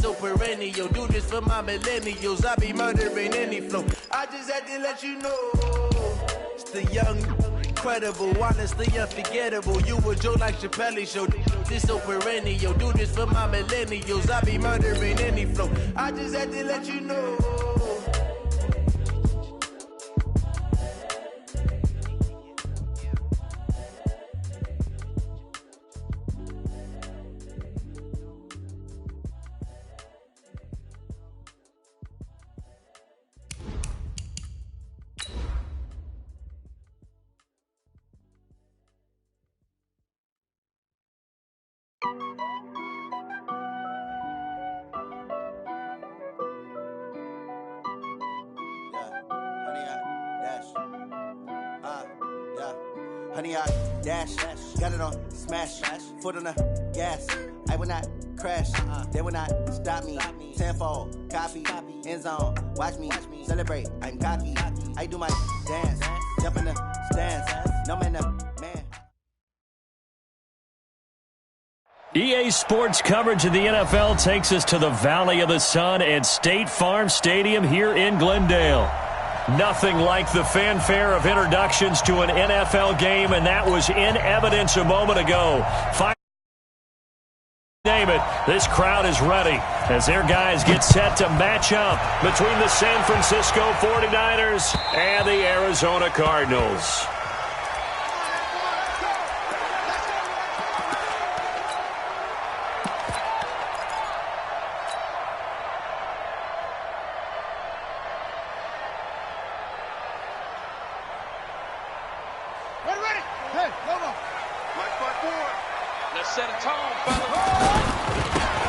so perennial. Do this for my millennials. I be murdering any flow. I just had to let you know. It's the young, incredible, honestly unforgettable. You a Joe like Chappelle show. This so perennial. Do this for my millennials. I be murdering any flow. I just had to let you know. Honey, I dash, got it on smash, foot on the gas. I will not crash, they will not stop me. Tenfold, copy, end zone, watch me celebrate. I'm cocky, I do my dance, jump in the stands, no man, man. EA Sports coverage of the NFL takes us to the Valley of the Sun at State Farm Stadium here in Glendale. Nothing like the fanfare of introductions to an NFL game, and that was in evidence a moment ago. Name it, this crowd is ready as their guys get set to match up between the San Francisco 49ers and the Arizona Cardinals.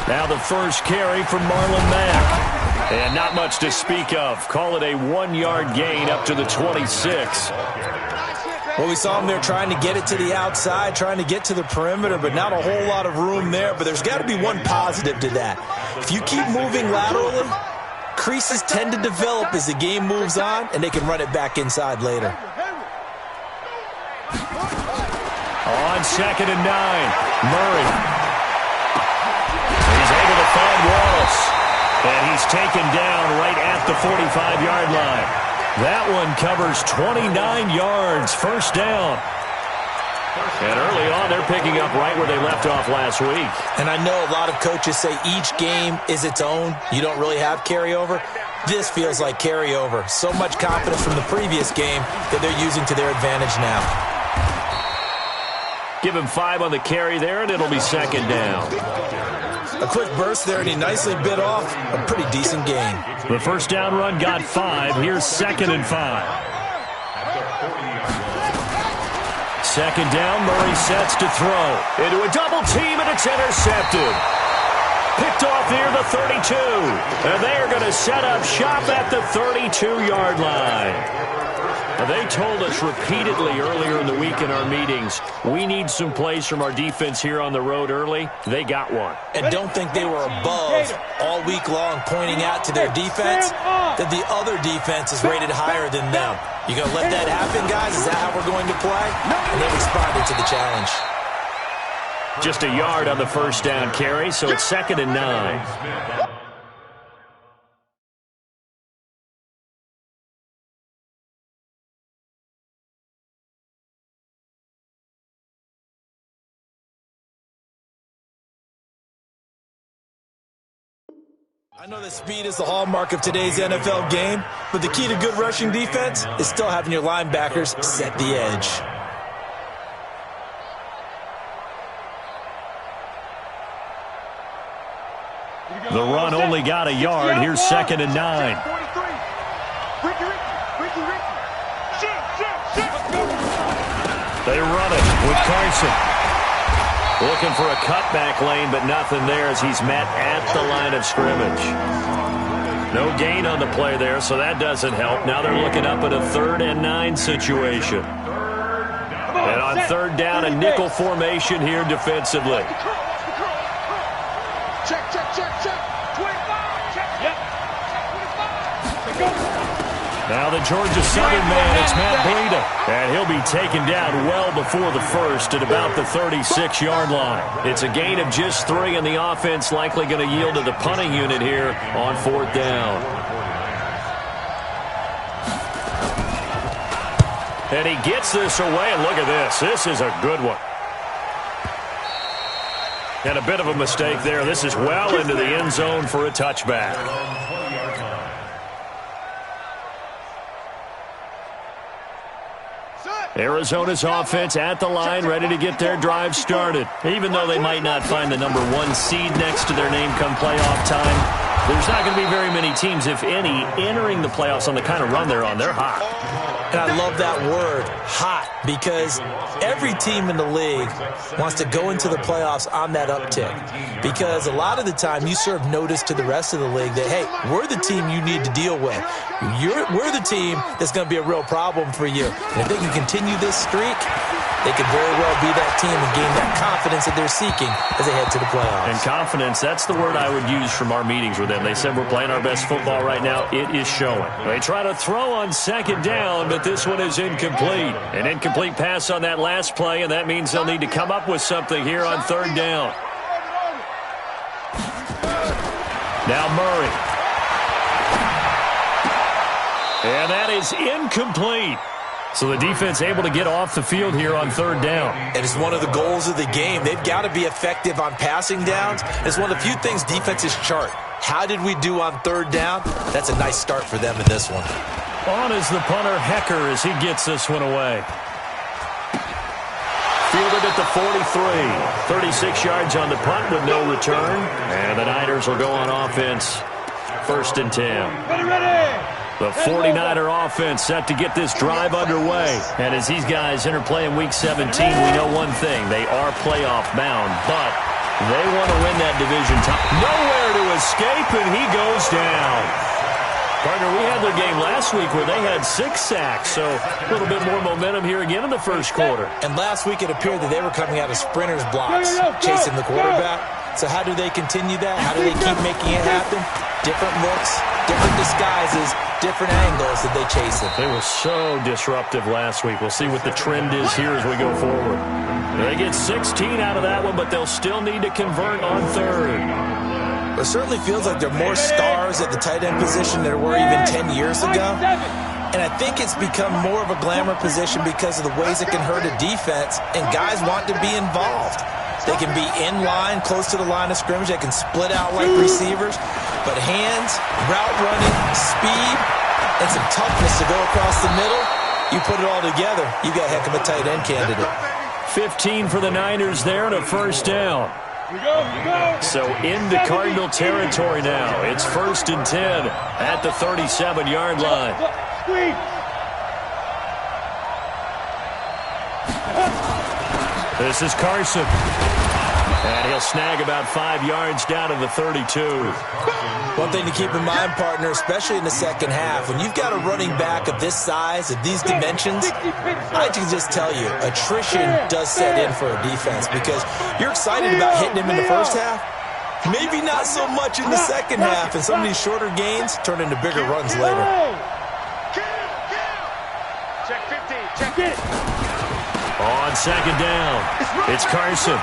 Now the first carry from Marlon Mack. And not much to speak of. Call it a 1-yard gain up to the 26. Well, we saw him there trying to get it to the outside, trying to get to the perimeter, but not a whole lot of room there. But there's got to be one positive to that. If you keep moving laterally, creases tend to develop as the game moves on, and they can run it back inside later. On 2nd and 9, Murray. He's able to find Wallace, and he's taken down right at the 45-yard line. That one covers 29 yards, first down. And early on, they're picking up right where they left off last week. And I know a lot of coaches say each game is its own. You don't really have carryover. This feels like carryover. So much confidence from the previous game that they're using to their advantage now. Give him 5 on the carry there, and it'll be 2nd down. A quick burst there, and he nicely bit off a pretty decent gain. The first down run got 5. Here's 2nd and 5. 2nd down, Murray sets to throw. Into a double team, and it's intercepted. Picked off near the 32. And they are going to set up shop at the 32-yard line. They told us repeatedly earlier in the week in our meetings, we need some plays from our defense here on the road early. They got one. And don't think they were above all week long pointing out to their defense that the other defense is rated higher than them. You going to let that happen, guys? Is that how we're going to play? And they responded to the challenge. Just a yard on the first down carry, so it's 2nd and 9. I know that speed is the hallmark of today's NFL game, but the key to good rushing defense is still having your linebackers set the edge. The run only got a yard. Here's 2nd and 9. They run it with Carson. Looking for a cutback lane, but nothing there as he's met at the line of scrimmage. No gain on the play there, so that doesn't help. Now they're looking up at a 3rd and 9 situation. And on 3rd down, a nickel formation here defensively. Now the Georgia Southern man, it's Matt Breida. And he'll be taken down well before the first at about the 36-yard line. It's a gain of just 3, and the offense likely going to yield to the punting unit here on 4th down. And he gets this away, and look at this. This is a good one. And a bit of a mistake there. This is well into the end zone for a touchback. Arizona's offense at the line, ready to get their drive started. Even though they might not find the number 1 seed next to their name come playoff time, there's not going to be very many teams, if any, entering the playoffs on the kind of run they're on. They're hot. And I love that word, hot, because every team in the league wants to go into the playoffs on that uptick. Because a lot of the time you serve notice to the rest of the league that, hey, we're the team you need to deal with. We're the team that's going to be a real problem for you. And if they can continue this streak, they could very well be that team and gain that confidence that they're seeking as they head to the playoffs. And confidence, that's the word I would use from our meetings with them. They said we're playing our best football right now. It is showing. They try to throw on 2nd down, but this one is incomplete. An incomplete pass on that last play, and that means they'll need to come up with something here on 3rd down. Now Murray. And that is incomplete. So the defense able to get off the field here on 3rd down. And it's one of the goals of the game. They've got to be effective on passing downs. It's one of the few things defenses chart. How did we do on 3rd down? That's a nice start for them in this one. On is the punter, Hecker, as he gets this one away. Fielded at the 43. 36 yards on the punt with no return. And the Niners will go on offense. 1st and 10. Ready. The 49er offense set to get this drive underway. And as these guys interplay in Week 17, we know one thing. They are playoff bound, but they want to win that division title. Nowhere to escape, and he goes down. Partner, we had their game last week where they had 6 sacks, so a little bit more momentum here again in the first quarter. And last week it appeared that they were coming out of sprinters blocks, chasing the quarterback. So how do they continue that? How do they keep making it happen? Different looks, different disguises, different angles that they chase it. They were so disruptive last week. We'll see what the trend is here as we go forward. They get 16 out of that one, but they'll still need to convert on 3rd. It certainly feels like there are more stars at the tight end position than there were even 10 years ago. And I think it's become more of a glamour position because of the ways it can hurt a defense, and guys want to be involved. They can be in line, close to the line of scrimmage. They can split out like receivers. But hands, route running, speed, and some toughness to go across the middle, you put it all together, you got a heck of a tight end candidate. 15 for the Niners there and a 1st down. So into Cardinal territory now. It's 1st and 10 at the 37-yard line. This is Carson. And he'll snag about 5 yards down to the 32. One thing to keep in mind, partner, especially in the second half, when you've got a running back of this size, of these dimensions, I can just tell you, attrition does set in for a defense because you're excited about hitting him in the first half. Maybe not so much in the second half, and some of these shorter gains turn into bigger runs later. Check 50, check it. On 2nd down, it's Carson.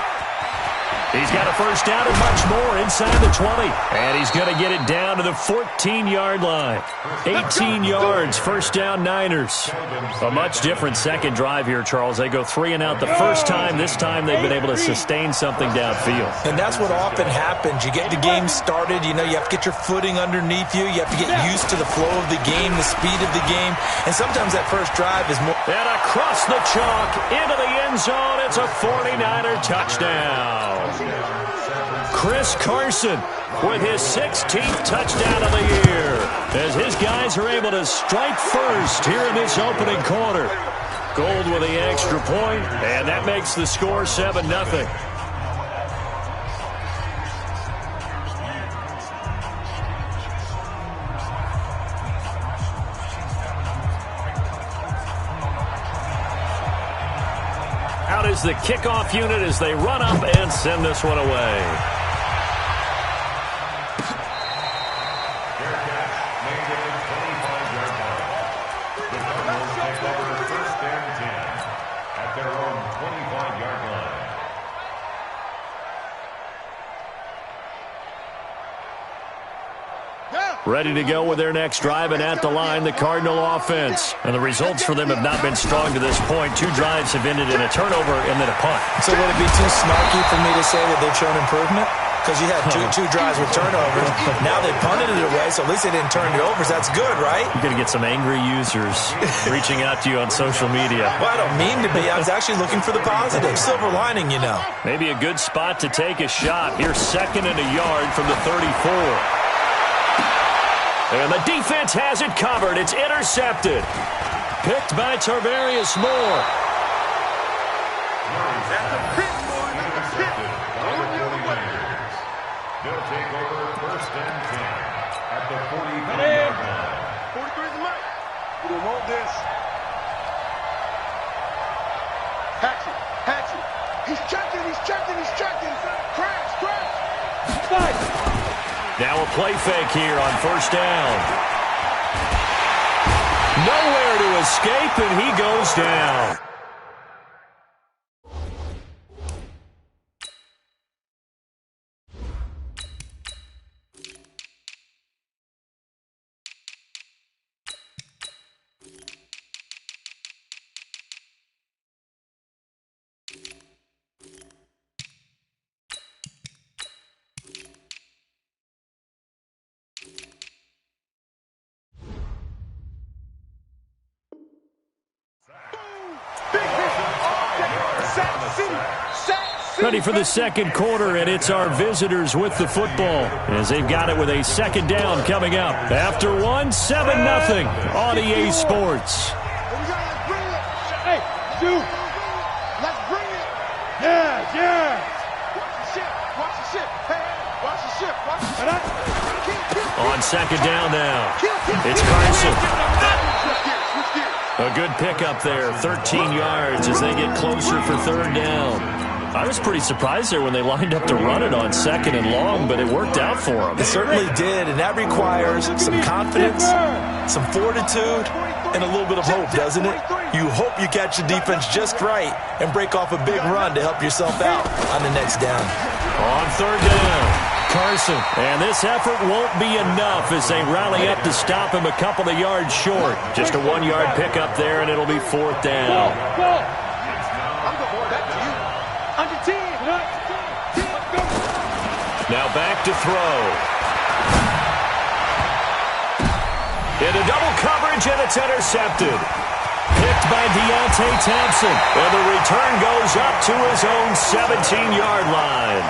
He's got a 1st down and much more inside the 20. And he's going to get it down to the 14-yard line. 18 yards, 1st down Niners. A much different second drive here, Charles. They go 3 and out the first time. This time they've been able to sustain something downfield. And that's what often happens. You get the game started. You know, you have to get your footing underneath you. You have to get used to the flow of the game, the speed of the game. And sometimes that first drive is more. And across the chalk, into the end zone. It's a 49er touchdown. Chris Carson with his 16th touchdown of the year as his guys are able to strike first here in this opening quarter. Gold with the extra point, and that makes the score 7-0. Out is the kickoff unit as they run up and send this one away. Ready to go with their next drive, and at the line, the Cardinal offense. And the results for them have not been strong to this point. 2 drives have ended in a turnover and then a punt. So would it be too snarky for me to say that they've shown improvement? Because you had two drives with turnovers. Now they punted it away, so at least they didn't turn it over. So that's good, right? You're going to get some angry users reaching out to you on social media. Well, I don't mean to be. I was actually looking for the positive. Silver lining, you know. Maybe a good spot to take a shot. Here's 2nd and a yard from the 34. And the defense has it covered. It's intercepted. Picked by Tarvarius Moore. They'll take over 1st and 10 at the 43-yard line. 43 is the line. We don't want this. Hatchet. He's checking. Crash. Now a play fake here on 1st down. Nowhere to escape, and he goes down. Ready for the 2nd quarter, and it's our visitors with the football as they've got it with a 2nd down coming up. After 1, 7-0 on EA Sports. Hey, dude, let's bring it. Yeah. Watch the ship. Hey, watch the ship. On 2nd down now, it's Carson. A good pickup there, 13 yards as they get closer for 3rd down. I was pretty surprised there when they lined up to run it on 2nd and long, but it worked out for them. It certainly did, and that requires some confidence, some fortitude, and a little bit of hope, doesn't it? You hope you catch the defense just right and break off a big run to help yourself out on the next down. On 3rd down, Carson. And this effort won't be enough as they rally up to stop him a couple of yards short. Just a 1-yard pickup there, and it'll be 4th down. Now back to throw. Into double coverage, and it's intercepted. Picked by Deontay Thompson. And the return goes up to his own 17-yard line.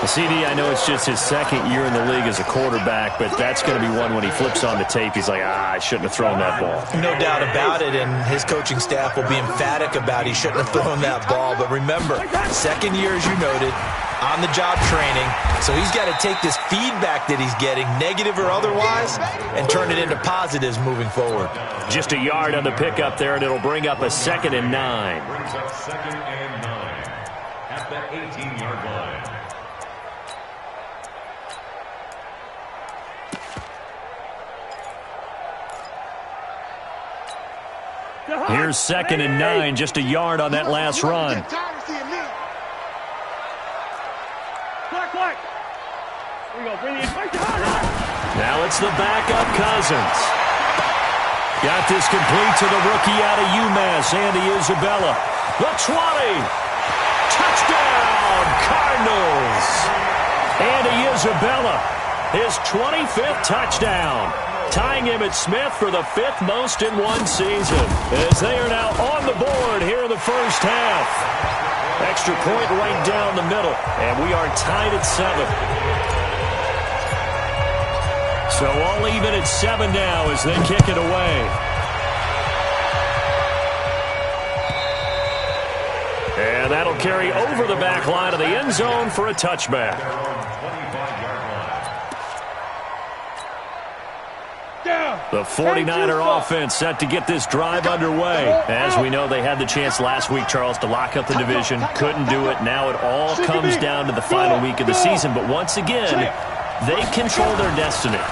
CD, I know it's just his 2nd year in the league as a quarterback, but that's going to be one when he flips on the tape. He's like, I shouldn't have thrown that ball. No doubt about it, and his coaching staff will be emphatic about he shouldn't have thrown that ball. But remember, 2nd year, as you noted, on-the-job training, so he's got to take this feedback that he's getting, negative or otherwise, and turn it into positives moving forward. Just a yard on the pickup there, and it'll bring up a 2nd and 9. Brings up 2nd and 9 at the 18-yard line. Here's 2nd and 9, just a yard on that last run. Now it's the backup Cousins. Got this complete to the rookie out of UMass, Andy Isabella. The 20. Touchdown, Cardinals. Andy Isabella, his 25th touchdown. Tying him at Smith for the 5th most in one season. As they are now on the board here in the first half. Extra point right down the middle. And we are tied at 7. So all even at 7 now as they kick it away. And that'll carry over the back line of the end zone for a touchback. The 49er offense set to get this drive underway. As we know, they had the chance last week, Charles, to lock up the division. Couldn't do it. Now it all comes down to the final week of the season. But once again, they control their destiny.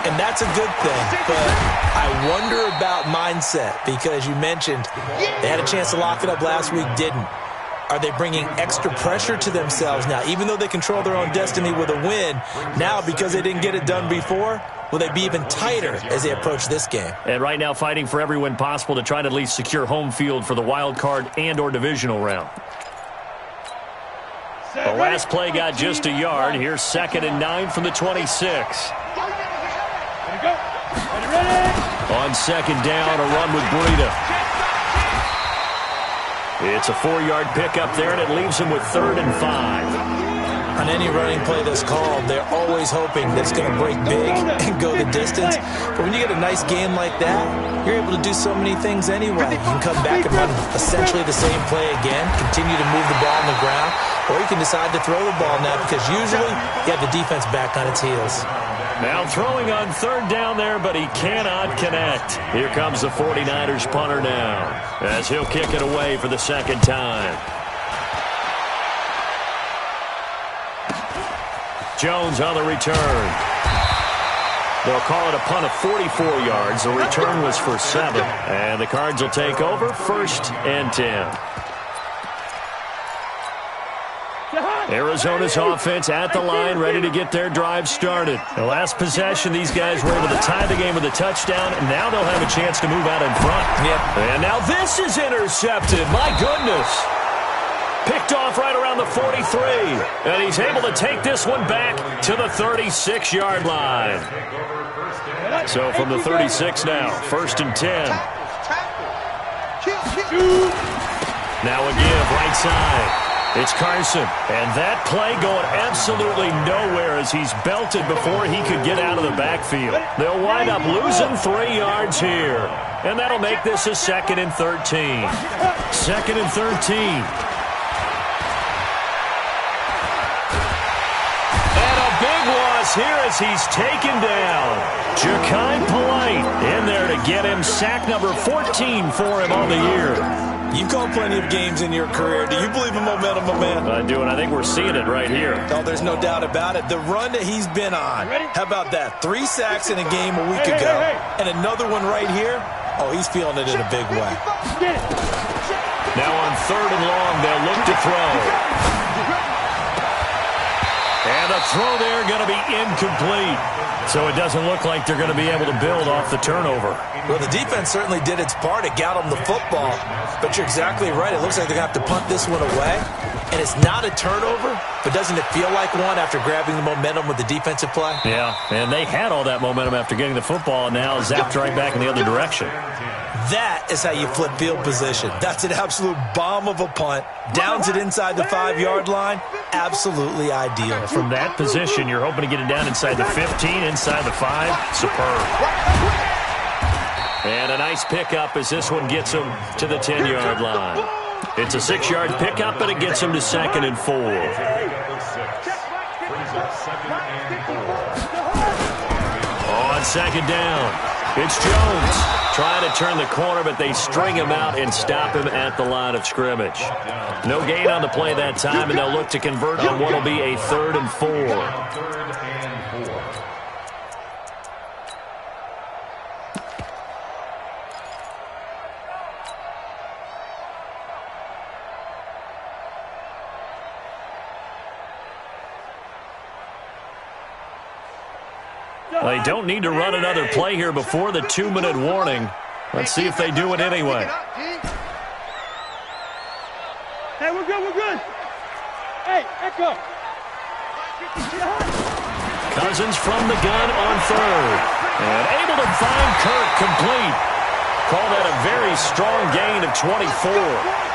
And that's a good thing. But I wonder about mindset because you mentioned they had a chance to lock it up last week, didn't. Are they bringing extra pressure to themselves now? Even though they control their own destiny with a win, now because they didn't get it done before, will they be even tighter as they approach this game? And right now fighting for every win possible to try to at least secure home field for the wild card and or divisional round. The last play got just a yard. Here's 2nd and 9 from the 26. On 2nd down, a run with Breida. It's a 4-yard pickup there, and it leaves him with 3rd and 5. On any running play that's called, they're always hoping that it's going to break big and go the distance. But when you get a nice game like that, you're able to do so many things anyway. You can come back and run essentially the same play again, continue to move the ball on the ground, or you can decide to throw the ball now because usually you have the defense back on its heels. Now throwing on 3rd down there, but he cannot connect. Here comes the 49ers punter now, as he'll kick it away for the 2nd time. Jones on the return. They'll call it a punt of 44 yards. The return was for 7. And the Cards will take over 1st and 10. Arizona's offense at the line, ready to get their drive started. The last possession, these guys were able to tie the game with a touchdown, and now they'll have a chance to move out in front. Yep. And now this is intercepted. My goodness. Picked off right around the 43. And he's able to take this one back to the 36-yard line. So from the 36 now, 1st and 10. Now a give right side. It's Carson, and that play going absolutely nowhere as he's belted before he could get out of the backfield. They'll wind up losing 3 yards here, and that'll make this a 2nd and 13. 2nd and 13. And a big loss here as he's taken down. Ja'Kai Polite in there to get him sack number 14 for him on the year. You've called plenty of games in your career. Do you believe in momentum, my man? I do, and I think we're seeing it right here. Oh, there's no doubt about it. The run that he's been on. How about that? 3 sacks in a game a week ago. And another one right here. Oh, he's feeling it in a big way. Now on 3rd and long, they'll look to throw. And the throw there going to be incomplete. So it doesn't look like they're going to be able to build off the turnover. Well, the defense certainly did its part. It got them the football. But you're exactly right. It looks like they're going to have to punt this one away. And it's not a turnover, but doesn't it feel like one after grabbing the momentum with the defensive play? Yeah, and they had all that momentum after getting the football, and now zapped right back in the other direction. That is how you flip field position. That's an absolute bomb of a punt. Downs it inside the 5-yard line. Absolutely ideal. From that position, you're hoping to get it down inside the 15, inside the 5. Superb. And a nice pickup as this one gets him to the 10-yard line. It's a 6-yard pickup, but it gets him to 2nd and 4. On 2nd down, it's Jones. Trying to turn the corner, but they string him out and stop him at the line of scrimmage. No gain on the play that time, and they'll look to convert on what will be a 3rd and 4. They don't need to run another play here before the 2-minute warning. Let's see if they do it anyway. Hey, we're good, we're good. Hey, Echo. Cousins from the gun on 3rd. And able to find Kirk complete. Call that a very strong gain of 24.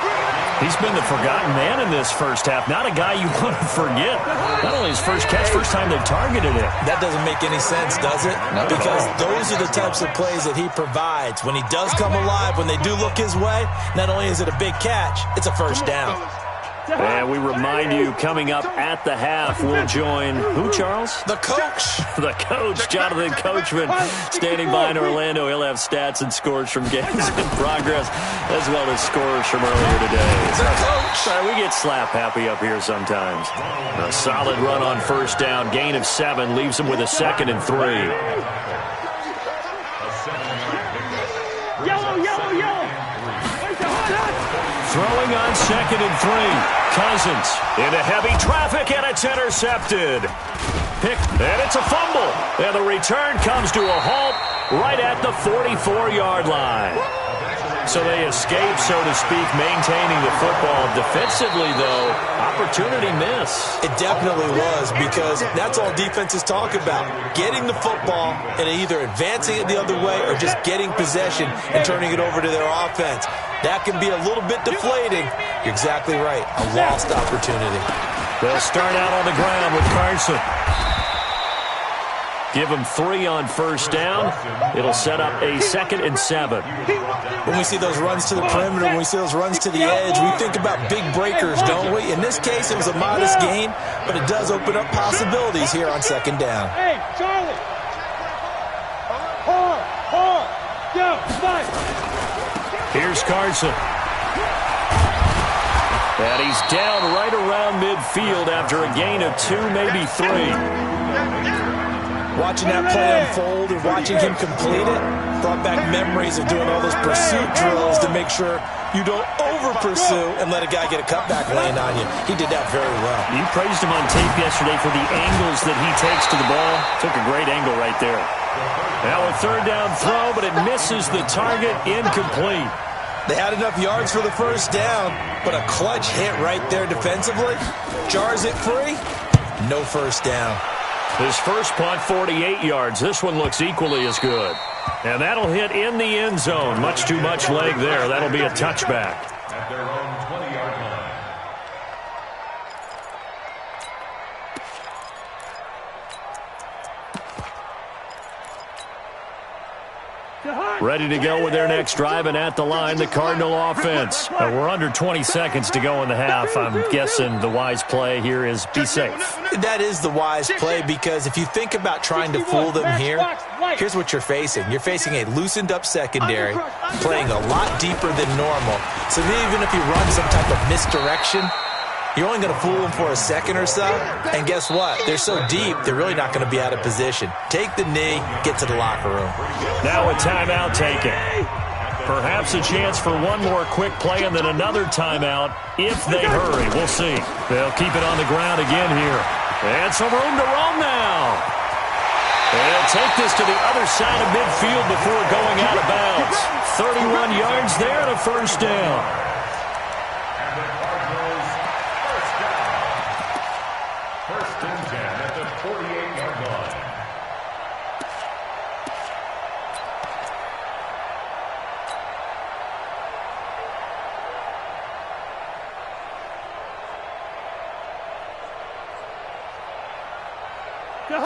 He's been the forgotten man in this first half. Not a guy you want to forget. Not only his first catch, first time they've targeted him. That doesn't make any sense, does it? No. Because those are the types of plays that he provides. When he does come alive, when they do look his way, not only is it a big catch, it's a first down. And we remind you, coming up at the half, we'll join who, Charles? The coach. The coach, Jonathan Coachman, standing by in Orlando. He'll have stats and scores from games in progress, as well as scores from earlier today. The coach. Sorry, we get slap happy up here sometimes. A solid run on 1st down, gain of 7, leaves him with a 2nd and 3. Yellow, yellow, yellow. Throwing on 2nd and 3. Cousins into heavy traffic, and it's intercepted. And it's a fumble. And the return comes to a halt right at the 44-yard line. So they escape, so to speak, maintaining the football. Defensively, though, opportunity miss. It definitely was, because that's all defenses talk about. Getting the football and either advancing it the other way or just getting possession and turning it over to their offense. That can be a little bit deflating. You're exactly right. A lost opportunity. They'll start out on the ground with Carson. Give him 3 on first down. It'll set up a 2nd and 7. When we see those runs to the perimeter, when we see those runs to the edge, we think about big breakers, don't we? In this case, it was a modest gain, but it does open up possibilities here on 2nd down. Hey, Charlie! Hard! Go, fight! Here's Carson. And he's down right around midfield after a gain of 2, maybe 3. Watching that play unfold and watching him complete it brought back memories of doing all those pursuit drills to make sure you don't over-pursue and let a guy get a cutback lane on you. He did that very well. You praised him on tape yesterday for the angles that he takes to the ball. Took a great angle right there. Now a 3rd down throw, but it misses the target. Incomplete. They had enough yards for the first down, but a clutch hit right there defensively. Jars it free. No first down. His first punt, 48 yards. This one looks equally as good. And that'll hit in the end zone. Much too much leg there. That'll be a touchback. At their own 20-yard line. Ready to go with their next drive, and at the line, the Cardinal offense. We're under 20 seconds to go in the half. I'm guessing the wise play here is be safe. That is the wise play, because if you think about trying to fool them here, here's what you're facing. You're facing a loosened up secondary, playing a lot deeper than normal. So even if you run some type of misdirection, you're only going to fool them for a second or so. And guess what? They're so deep, they're really not going to be out of position. Take the knee, get to the locker room. Now a timeout taken. Perhaps a chance for one more quick play and then another timeout if they hurry. We'll see. They'll keep it on the ground again here. And some room to roam now. They'll take this to the other side of midfield before going out of bounds. 31 yards there and a first down. First and 10 at the 48-yard line.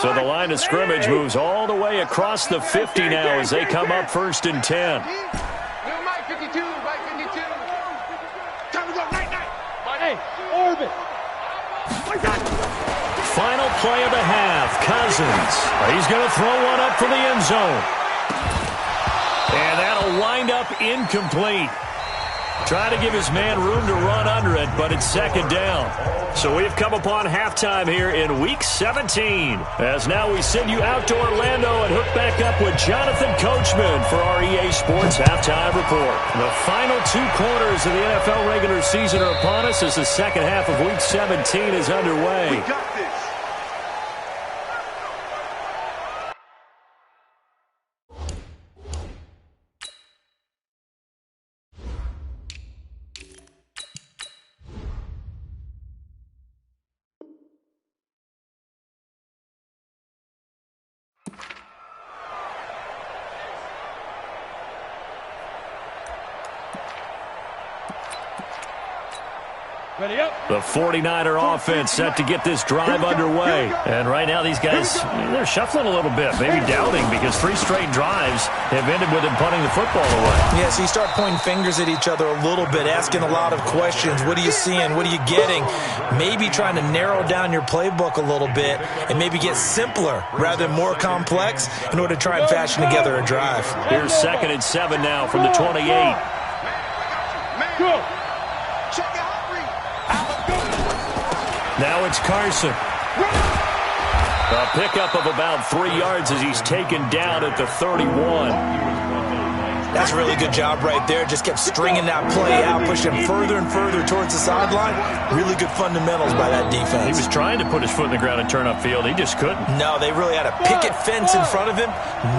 So the line of scrimmage moves all the way across the 50 now as they come up 1st and 10. Mike 52, Mike 52. Time to go, night. Hey, orbit. Final play of the half, Cousins. He's going to throw one up for the end zone. And that'll wind up incomplete. Trying to give his man room to run under it, but it's 2nd down. So we've come upon halftime here in Week 17. As now we send you out to Orlando and hook back up with Jonathan Coachman for our EA Sports Halftime Report. The final 2 quarters of the NFL regular season are upon us as the second half of Week 17 is underway. We got this. Ready up. The 49er offense set to get this drive underway. And right now these guys, they're shuffling a little bit, maybe doubting, because 3 straight drives have ended with them punting the football away. Yeah, so you start pointing fingers at each other a little bit, asking a lot of questions. What are you seeing? What are you getting? Maybe trying to narrow down your playbook a little bit and maybe get simpler rather than more complex in order to try and fashion together a drive. Here's 2nd and 7 now from the 28. Go. Now it's Carson. A pickup of about 3 yards as he's taken down at the 31. That's a really good job right there. Just kept stringing that play out, pushing him further and further towards the sideline. Really good fundamentals by that defense. He was trying to put his foot in the ground and turn upfield. He just couldn't. No, they really had a picket fence in front of him.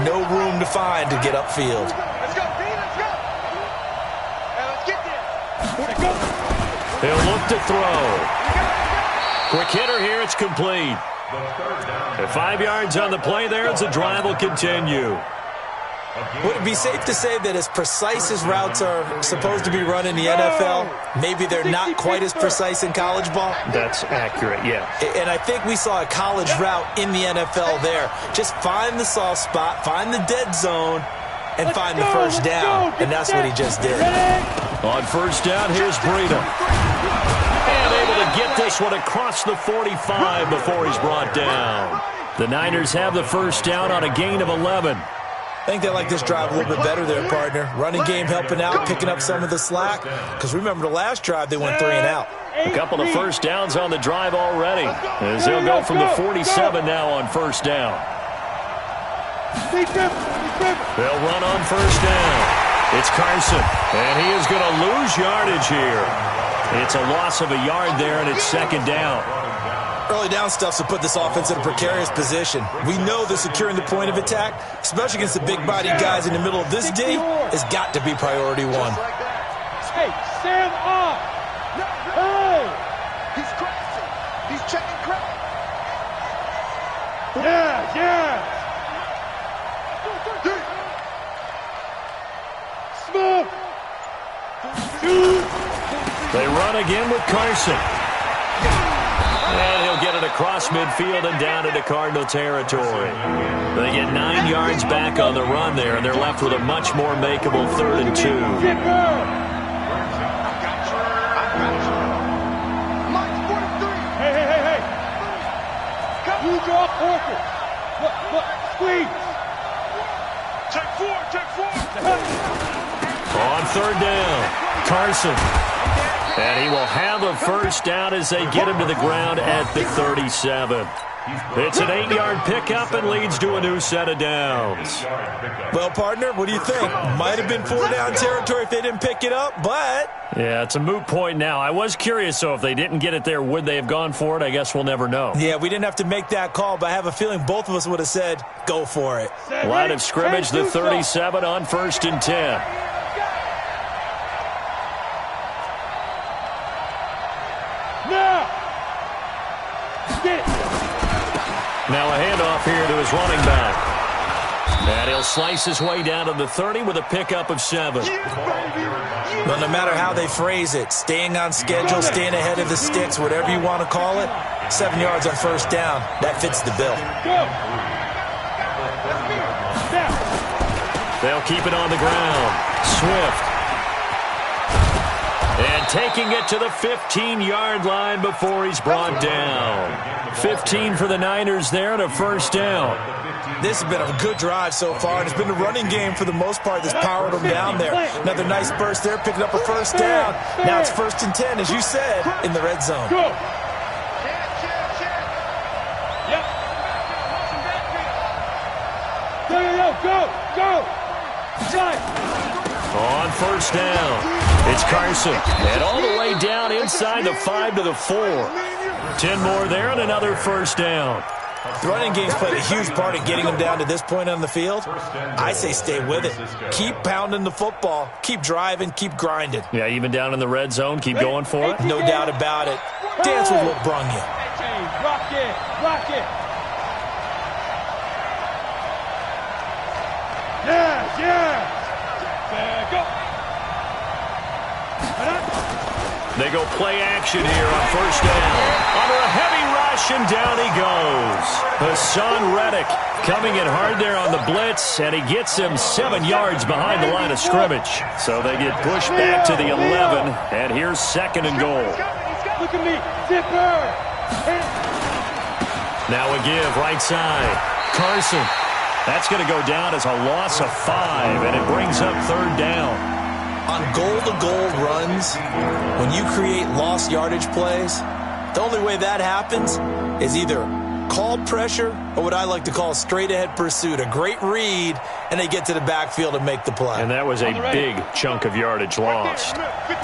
No room to find to get upfield. Let's go, B, let's go. Hey, let's get there. Let's go. He'll look to throw. Quick hitter here. It's complete. 5 yards on the play there as the drive will continue. Would it be safe to say that as precise as routes are supposed to be run in the NFL, maybe they're not quite as precise in college ball? That's accurate, yeah. And I think we saw a college route in the NFL there. Just find the soft spot, find the dead zone, and find the first down. And that's what he just did. On first down, here's Breida. And able to get this one across the 45 before he's brought down. The Niners have the first down on a gain of 11. I think they like this drive a little bit better there, partner. Running game helping out, picking up some of the slack. Because remember, the last drive, they went 3 and out. A couple of first downs on the drive already, as they'll go from the 47 now on first down. They'll run on first down. It's Carson, and he is going to lose yardage here. It's a loss of a yard there, and it's second down. Early down stuff to put this offense in a precarious position. We know that securing the point of attack, especially against the big-bodied guys in the middle of this D, has got to be priority one. Hey, stand up! Hey! He's crashing. He's checking crack. Yeah! Smoke! They run again with Carson. And he'll get it across midfield and down into Cardinal territory. They get 9 yards back on the run there, and they're left with a much more makeable 3rd and 2. Hey. You draw Porter. Look, squeeze. Check 4. On third down, Carson. And he will have a first down as they get him to the ground at the 37. It's an 8-yard pickup and leads to a new set of downs. Well, partner, what do you think? Might have been 4-down territory if they didn't pick it up, but... Yeah, it's a moot point now. I was curious, so if they didn't get it there, would they have gone for it? I guess we'll never know. Yeah, we didn't have to make that call, but I have a feeling both of us would have said, go for it. Line of scrimmage, the 37 on 1st and 10. Now a handoff here to his running back. And he'll slice his way down to the 30 with a pickup of 7. Well, no matter how they phrase it, staying on schedule, staying ahead of the sticks, whatever you want to call it, 7 yards on first down, that fits the bill. They'll keep it on the ground. Swift. And taking it to the 15-yard line before he's brought down. 15 for the Niners there and a first down. This has been a good drive so far, and it's been a running game for the most part that's powered them down there. Another nice burst there, picking up a first down. Now it's 1st and 10, as you said, in the red zone. Go! Go! On first down, it's Carson. And all the way down inside the 5 to the 4. 10 more there and another first down. The running game's played a huge part in getting them down to this point on the field. I say stay with it. Keep pounding the football. Keep driving. Keep grinding. Yeah, even down in the red zone, keep going for it. No doubt about it. Dance with what brung you. Rock it. Yeah. Go. They go play action here on first down. Under a heavy rush, and down he goes. Hassan Reddick coming in hard there on the blitz, and he gets him 7 yards behind the line of scrimmage. So they get pushed back to the 11, and here's 2nd and goal. Look at me, zipper. Now a give, right side. Carson. That's going to go down as a loss of 5, and it brings up 3rd down. On goal-to-goal runs, when you create lost yardage plays, the only way that happens is either called pressure or what I like to call straight-ahead pursuit. A great read, and they get to the backfield and make the play. And that was a big chunk of yardage lost.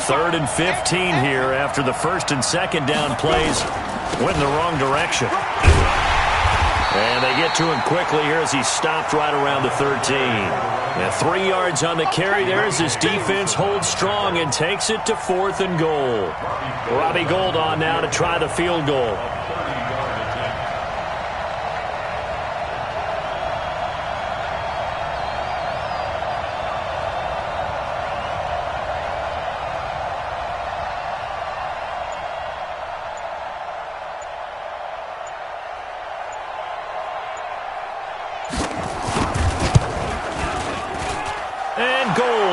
3rd and 15 here after the 1st and 2nd down plays went in the wrong direction. And they get to him quickly here as he's stopped right around the 13. And 3 yards on the carry there as his defense holds strong and takes it to 4th and goal. Robbie Gould on now to try the field goal.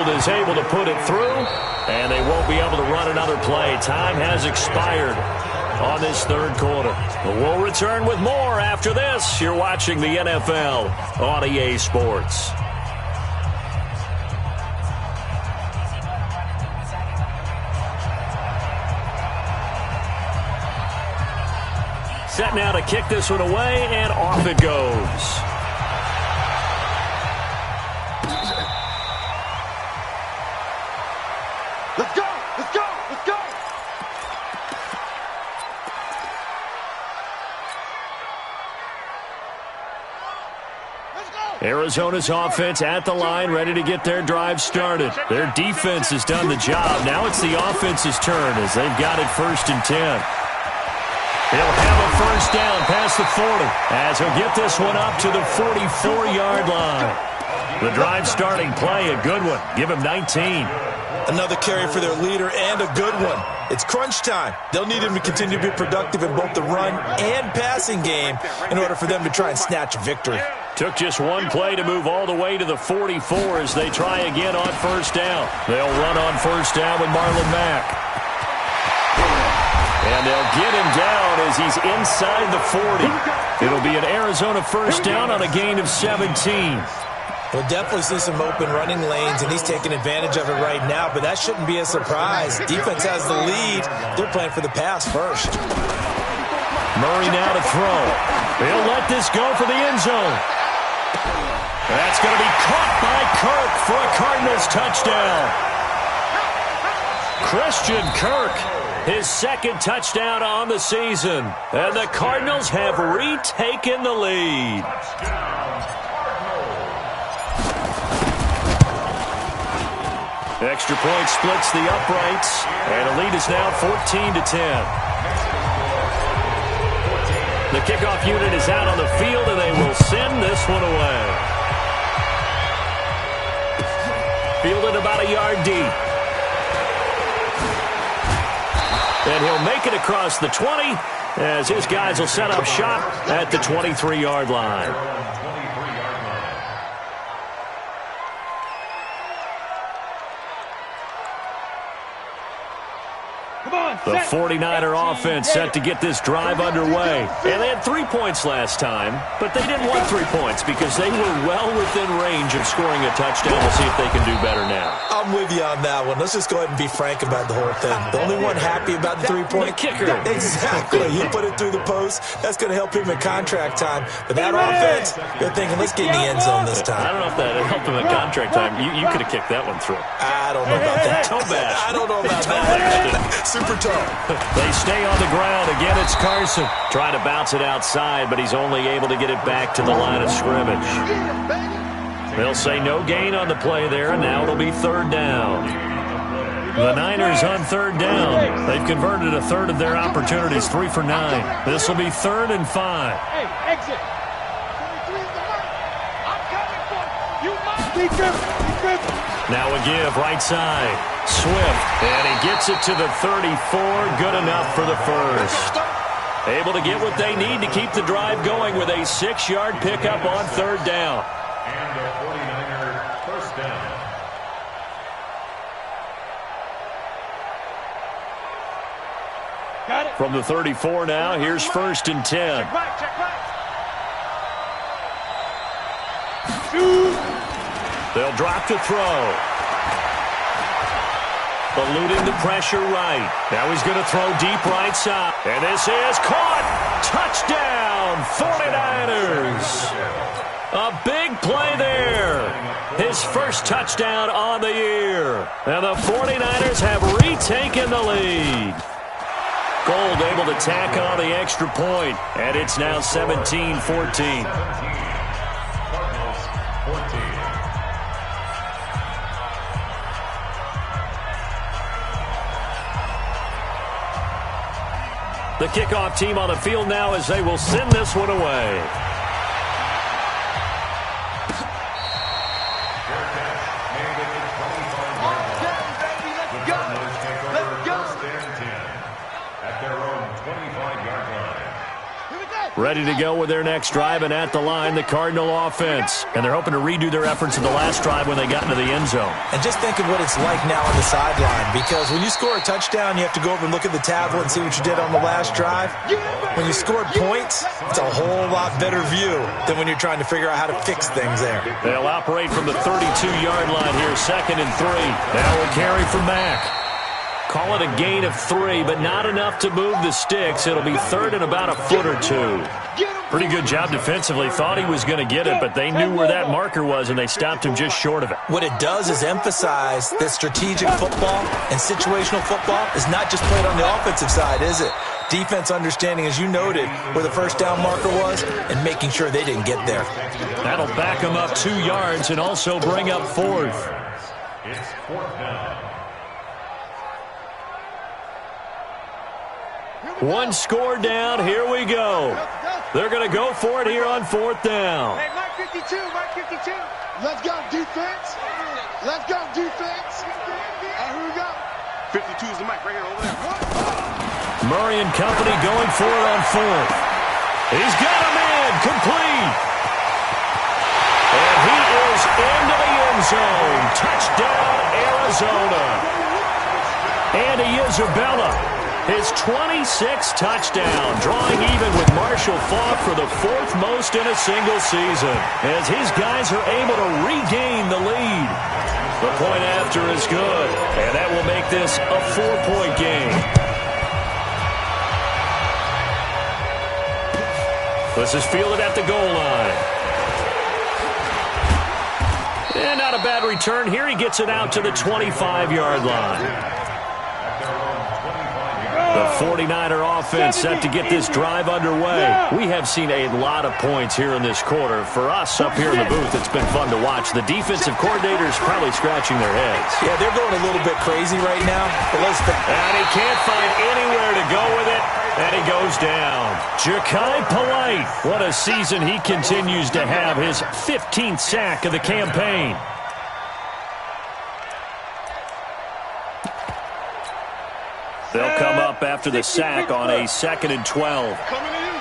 Is able to put it through, and they won't be able to run another play. Time has expired on this 3rd quarter. We'll return with more after this. You're watching the NFL on EA Sports. Set now to kick this one away, and off it goes. Let's go! Let's go! Let's go! Arizona's offense at the line, ready to get their drive started. Their defense has done the job. Now it's the offense's turn as they've got it 1st and 10. He'll have a 1st down past the 40 as he'll get this one up to the 44-yard line. The drive starting play, a good one. Give him 19. Another carry for their leader and a good one. It's crunch time. They'll need him to continue to be productive in both the run and passing game in order for them to try and snatch a victory. Took just one play to move all the way to the 44 as they try again on 1st down. They'll run on 1st down with Marlon Mack. And they'll get him down as he's inside the 40. It'll be an Arizona 1st down on a gain of 17. We'll definitely see some open running lanes, and he's taking advantage of it right now, but that shouldn't be a surprise. Defense has the lead. They're playing for the pass first. Murray now to throw. He'll let this go for the end zone. That's going to be caught by Kirk for a Cardinals touchdown. Christian Kirk, his 2nd touchdown on the season. And the Cardinals have retaken the lead. Extra point splits the uprights, and the lead is now 14-10. The kickoff unit is out on the field, and they will send this one away. Fielded about a yard deep. And he'll make it across the 20 as his guys will set up shop at the 23-yard line. The 49er offense set to get this drive underway. And they had 3 points last time, but they didn't want 3 points because they were well within range of scoring a touchdown. We'll see if they can do better now. I'm with you on that one. Let's just go ahead and be frank about the whole thing. The only one happy about the 3-point kicker. Exactly. He'll put it through the post. That's going to help him in contract time. But that offense, they're thinking, let's get in the end zone this time. I don't know if that helped him in contract time. You could have kicked that one through. I don't know about that. Toe bash. I don't know about that. Super toe. They stay on the ground. Again, it's Carson. Trying to bounce it outside, but he's only able to get it back to the line of scrimmage. They'll say no gain on the play there, and now it'll be 3rd down. The Niners on 3rd down. They've converted a third of their opportunities, 3 for 9. This will be 3rd and 5. Hey, exit. I'm coming for you. Defense. Now a give, right side. Swift, and he gets it to the 34. Good enough for the first. Able to get what they need to keep the drive going with a 6-yard pickup on 3rd down. And the 49er 1st down. Got it. From the 34 now, here's 1st and 10. Check right. They'll drop to throw. Eluding the pressure right. Now he's going to throw deep right side. And this is caught. Touchdown, 49ers. A big play there. His first touchdown on the year. And the 49ers have retaken the lead. Gold able to tack on the extra point, and it's now 17-14. The kickoff team on the field now as they will send this one away. Ready to go with their next drive, and at the line, the Cardinal offense. And they're hoping to redo their efforts in the last drive when they got into the end zone. And just think of what it's like now on the sideline, because when you score a touchdown, you have to go over and look at the tablet and see what you did on the last drive. When you scored points, it's a whole lot better view than when you're trying to figure out how to fix things there. They'll operate from the 32-yard line here, 2nd and 3. Now we'll carry from Mack. Call it a gain of 3, but not enough to move the sticks. It'll be 3rd and about a foot or 2. Pretty good job defensively. Thought he was going to get it, but they knew where that marker was, and they stopped him just short of it. What it does is emphasize that strategic football and situational football is not just played on the offensive side, is it? Defense understanding, as you noted, where the first down marker was and making sure they didn't get there. That'll back them up 2 yards and also bring up 4th. It's 4th down. One score down. Here we go. They're going to go for it here on 4th down. Hey, Mike 52, Mike 52. Let's go, defense. Let's go, defense. Here we go. 52 is the mic right here, over there. Murray and company going for it on 4th. He's got him in. Complete. And he is into the end zone. Touchdown, Arizona. Andy Isabella, his 26th touchdown, drawing even with Marshall Faulk for the 4th most in a single season, as his guys are able to regain the lead. The point after is good, and that will make this a 4-point game. This is fielded at the goal line. And not a bad return here. He gets it out to the 25-yard line. The 49er offense set to get this drive underway. We have seen a lot of points here in this quarter. For us up here in the booth, it's been fun to watch. The defensive coordinators probably scratching their heads. Yeah, they're going a little bit crazy right now. But and he can't find anywhere to go with it, and he goes down. Ja'Kai Polite, what a season he continues to have. His 15th sack of the campaign. They'll come up after the sack on a 2nd and 12. Coming to you.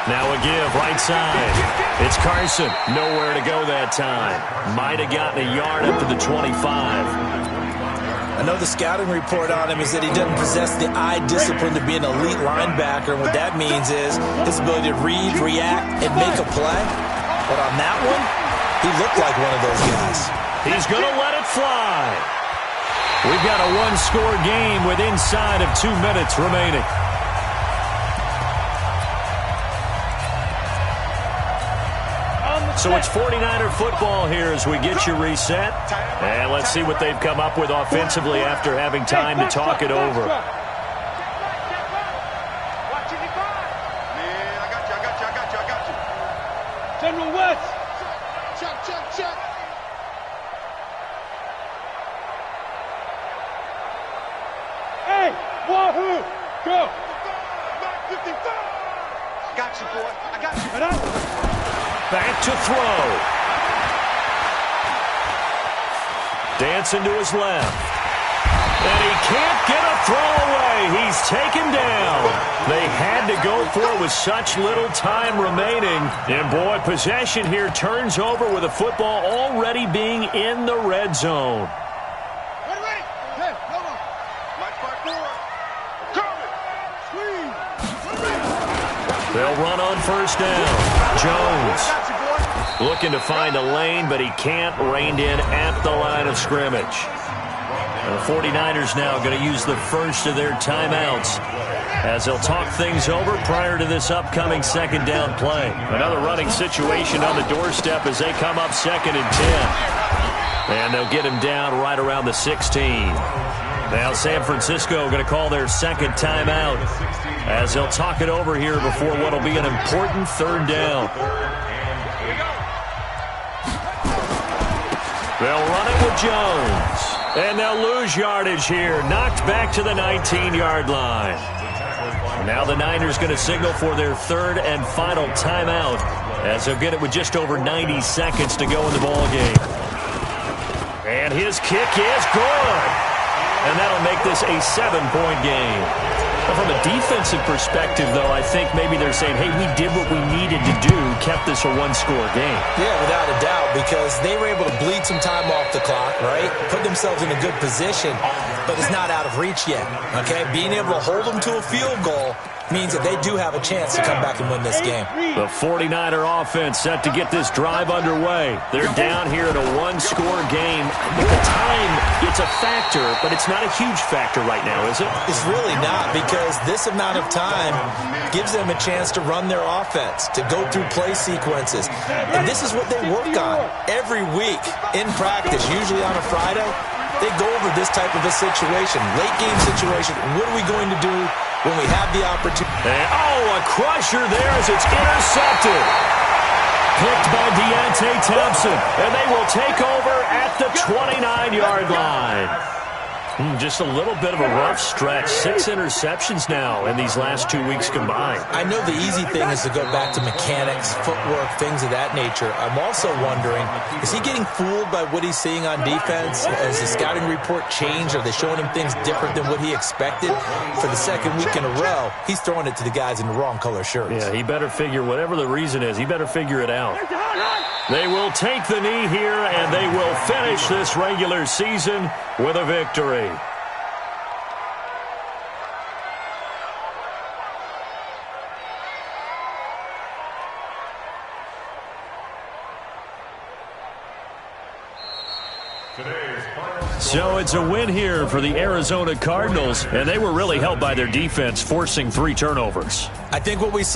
Now a give, right side. It's Carson. Nowhere to go that time. Might have gotten a yard up to the 25. I know the scouting report on him is that he doesn't possess the eye discipline to be an elite linebacker. And what that means is his ability to read, react, and make a play. But on that one, he looked like one of those guys. He's going to let it fly. We've got a one-score game with inside of 2 minutes remaining. So it's 49er football here as we get you reset. And let's see what they've come up with offensively after having time to talk it over. Man, I got you. General West. Check. Hey, wahoo! Go! Got you, boy. I got you. Back to throw. Dancing to his left. And he can't get a throw away. He's taken down. They had to go for it with such little time remaining. And, boy, possession here turns over with the football already being in the red zone. Ready. Hey, come on. Mike 5-4. Coming. Squeeze. They'll run on 1st down. Jones looking to find a lane, but he can't. Reined in at the line of scrimmage. The 49ers now going to use the first of their timeouts as they'll talk things over prior to this upcoming second down play. Another running situation on the doorstep as they come up 2nd and 10. And they'll get him down right around the 16. Now San Francisco going to call their second timeout as they'll talk it over here before what will be an important third down. They'll run it with Jones. And they'll lose yardage here. Knocked back to the 19-yard line. Now the Niners going to signal for their third and final timeout as they'll get it with just over 90 seconds to go in the ballgame. And his kick is good. And that'll make this a 7-point game. From a defensive perspective, though, I think maybe they're saying, hey, we did what we needed to do, kept this a one-score game. Yeah, without a doubt, because they were able to bleed some time off the clock, right? Put themselves in a good position, but it's not out of reach yet, okay? Being able to hold them to a field goal means that they do have a chance to come back and win this game. The 49er offense set to get this drive underway. They're down here in a one-score game. At the time, it's a factor, but it's not a huge factor right now, is it? It's really not, because this amount of time gives them a chance to run their offense, to go through play sequences. And this is what they work on every week in practice, usually on a Friday. They go over this type of a situation, late game situation. What are we going to do when we have the opportunity? And, a crusher there as it's intercepted. Picked by Deontay Thompson. And they will take over at the 29-yard line. Just a little bit of a rough stretch. 6 interceptions now in these last 2 weeks combined. I know the easy thing is to go back to mechanics, footwork, things of that nature. I'm also wondering, is he getting fooled by what he's seeing on defense? Has the scouting report changed? Are they showing him things different than what he expected? For the second week in a row, he's throwing it to the guys in the wrong color shirts. Yeah, he better figure, whatever the reason is, he better figure it out. They will take the knee here, and they will finish this regular season with a victory. So it's a win here for the Arizona Cardinals, and they were really helped by their defense forcing 3 turnovers. I think what we saw